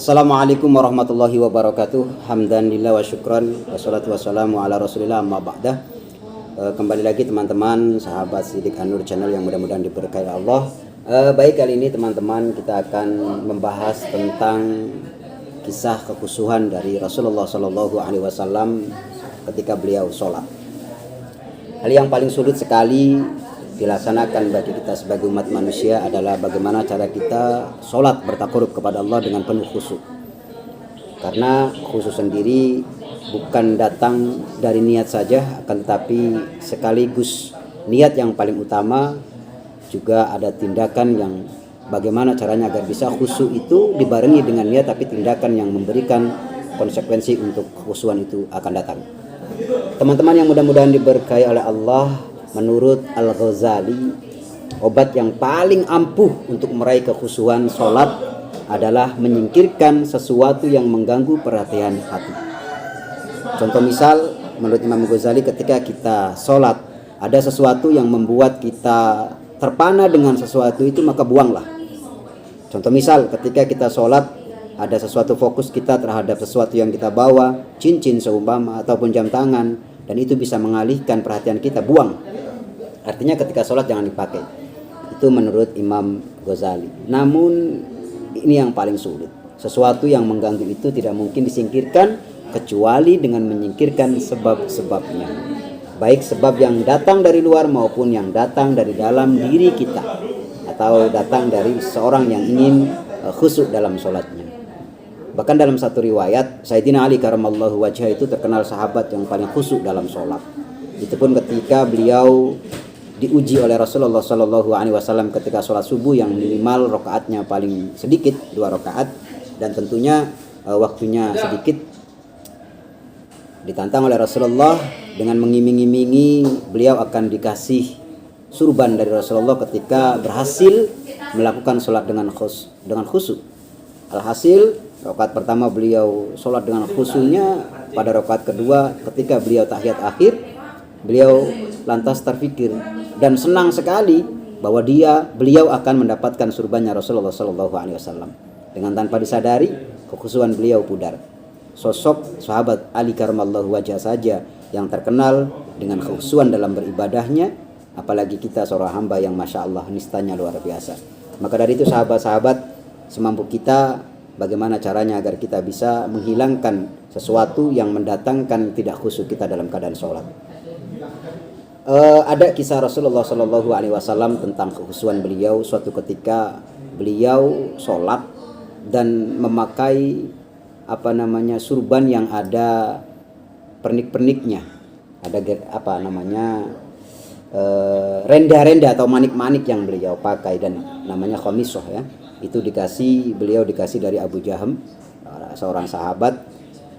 Assalamualaikum warahmatullahi wabarakatuh. Hamdan lillah wa syukran wassalatu wassalamu ala rasulillah amma ba'dah. Kembali lagi teman-teman sahabat Sidik An-Nur channel yang mudah-mudahan diberkahi Allah. Baik, kali ini teman-teman kita akan membahas tentang kisah kekhusyuan dari Rasulullah Shallallahu Alaihi Wasallam ketika beliau sholat. Hal yang paling sulit sekali dilaksanakan bagi kita sebagai umat manusia adalah bagaimana cara kita sholat bertakarub kepada Allah dengan penuh khusyuk. Karena khusyuk sendiri bukan datang dari niat saja, akan tetapi sekaligus niat yang paling utama juga ada tindakan yang bagaimana caranya agar bisa khusyuk itu dibarengi dengan niat, tapi tindakan yang memberikan konsekuensi untuk kekhusyuan itu akan datang. Teman-teman yang mudah-mudahan diberkahi oleh Allah, menurut Al-Ghazali, obat yang paling ampuh untuk meraih kekhusyuan sholat adalah menyingkirkan sesuatu yang mengganggu perhatian hati. Contoh misal, menurut Imam Ghazali, ketika kita sholat ada sesuatu yang membuat kita terpana dengan sesuatu itu, maka buanglah. Contoh misal, ketika kita sholat ada sesuatu fokus kita terhadap sesuatu yang kita bawa, cincin seumpama ataupun jam tangan, dan itu bisa mengalihkan perhatian kita, buang. Artinya ketika sholat jangan dipakai. Itu menurut Imam Ghazali. Namun ini yang paling sulit. Sesuatu yang mengganggu itu tidak mungkin disingkirkan kecuali dengan menyingkirkan sebab-sebabnya. Baik sebab yang datang dari luar maupun yang datang dari dalam diri kita, atau datang dari seorang yang ingin khusyuk dalam sholatnya. Bahkan dalam satu riwayat, Sayyidina Ali karamallahu wajhah itu terkenal sahabat yang paling khusyuk dalam sholat. Itu pun ketika beliau diuji oleh Rasulullah Shallallahu Alaihi Wasallam ketika sholat subuh yang minimal rakaatnya paling sedikit 2 rakaat, dan tentunya waktunya sedikit. Ditantang oleh Rasulullah dengan mengiming-imingi beliau akan dikasih surban dari Rasulullah ketika berhasil melakukan sholat dengan khusyuk. Alhasil rakaat pertama beliau sholat dengan khusyuknya. Pada rakaat kedua ketika beliau tahiyat akhir, beliau lantas terfikir dan senang sekali bahwa beliau akan mendapatkan surbannya Rasulullah Shallallahu Alaihi Wasallam. Dengan tanpa disadari, kekhusyuan beliau pudar. Sosok sahabat Ali karamallahu wajhah saja yang terkenal dengan kekhusyuan dalam beribadahnya, apalagi kita seorang hamba yang masya Allah nistanya luar biasa. Maka dari itu sahabat-sahabat, semampu kita bagaimana caranya agar kita bisa menghilangkan sesuatu yang mendatangkan tidak khusyuk kita dalam keadaan sholat. Ada kisah Rasulullah Shallallahu Alaihi Wasallam tentang kekhusyuan beliau. Suatu ketika beliau sholat dan memakai surban yang ada pernik-perniknya, ada renda-renda atau manik-manik yang beliau pakai, dan namanya khamisah ya. Itu beliau dikasih dari Abu Jaham, seorang sahabat.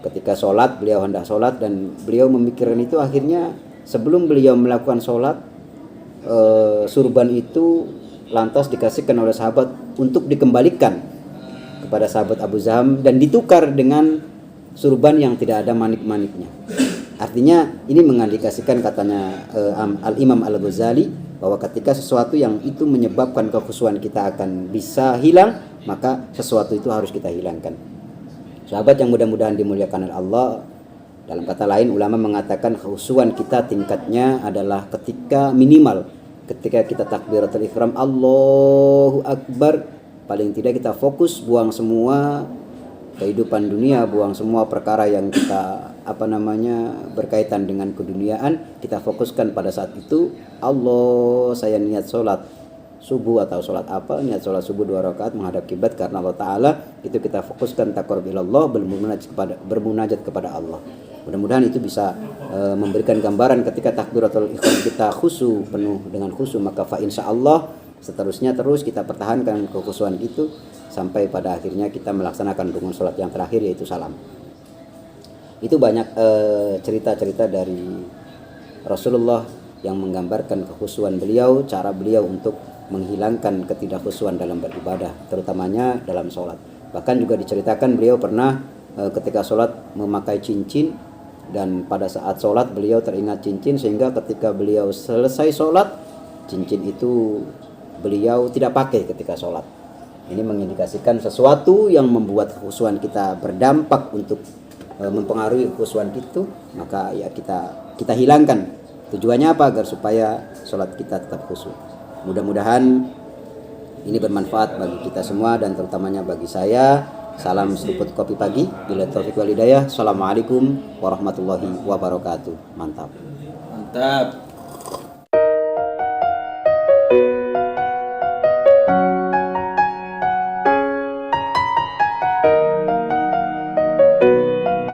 Ketika sholat, beliau hendak sholat dan beliau memikirkan itu. Akhirnya sebelum beliau melakukan sholat, surban itu lantas dikasihkan oleh sahabat untuk dikembalikan kepada sahabat Abu Jaham dan ditukar dengan surban yang tidak ada manik-maniknya. Artinya ini mengindikasikan, katanya Al-Imam Al-Ghazali, bahwa ketika sesuatu yang itu menyebabkan kekhusyuan kita akan bisa hilang, maka sesuatu itu harus kita hilangkan. Sahabat yang mudah-mudahan dimuliakan oleh Allah, dalam kata lain ulama mengatakan kekhusyuan kita tingkatnya adalah minimal ketika kita takbiratul ihram Allahu Akbar, paling tidak kita fokus, buang semua kehidupan dunia, buang semua perkara yang kita berkaitan dengan keduniaan. Kita fokuskan pada saat itu, Allah, saya niat sholat subuh atau sholat niat sholat subuh 2 rakaat menghadap kiblat karena Allah Ta'ala. Itu kita fokuskan taqarrub ilallah, bermunajat kepada Allah. Mudah-mudahan itu bisa memberikan gambaran ketika takbiratul ihram kita khusyuk, penuh dengan khusyuk, maka fa insyaallah seterusnya terus kita pertahankan kekhusyuan itu sampai pada akhirnya kita melaksanakan rukun sholat yang terakhir, yaitu salam. Itu banyak cerita-cerita dari Rasulullah yang menggambarkan kekhusyuan beliau, cara beliau untuk menghilangkan ketidakkhusyuan dalam beribadah, terutamanya dalam sholat. Bahkan juga diceritakan beliau pernah ketika sholat memakai cincin, dan pada saat sholat beliau teringat cincin, sehingga ketika beliau selesai sholat, cincin itu beliau tidak pakai ketika sholat. Ini mengindikasikan sesuatu yang membuat kekhusyuan kita berdampak untuk mempengaruhi kekhusyuan itu, maka ya kita hilangkan. Tujuannya apa? Agar supaya sholat kita tetap khusyuk. Mudah-mudahan ini bermanfaat bagi kita semua dan terutamanya bagi saya. Salam seruput kopi pagi. Bila taufik wal hidayah. Assalamualaikum warahmatullahi wabarakatuh. Mantap. Mantap.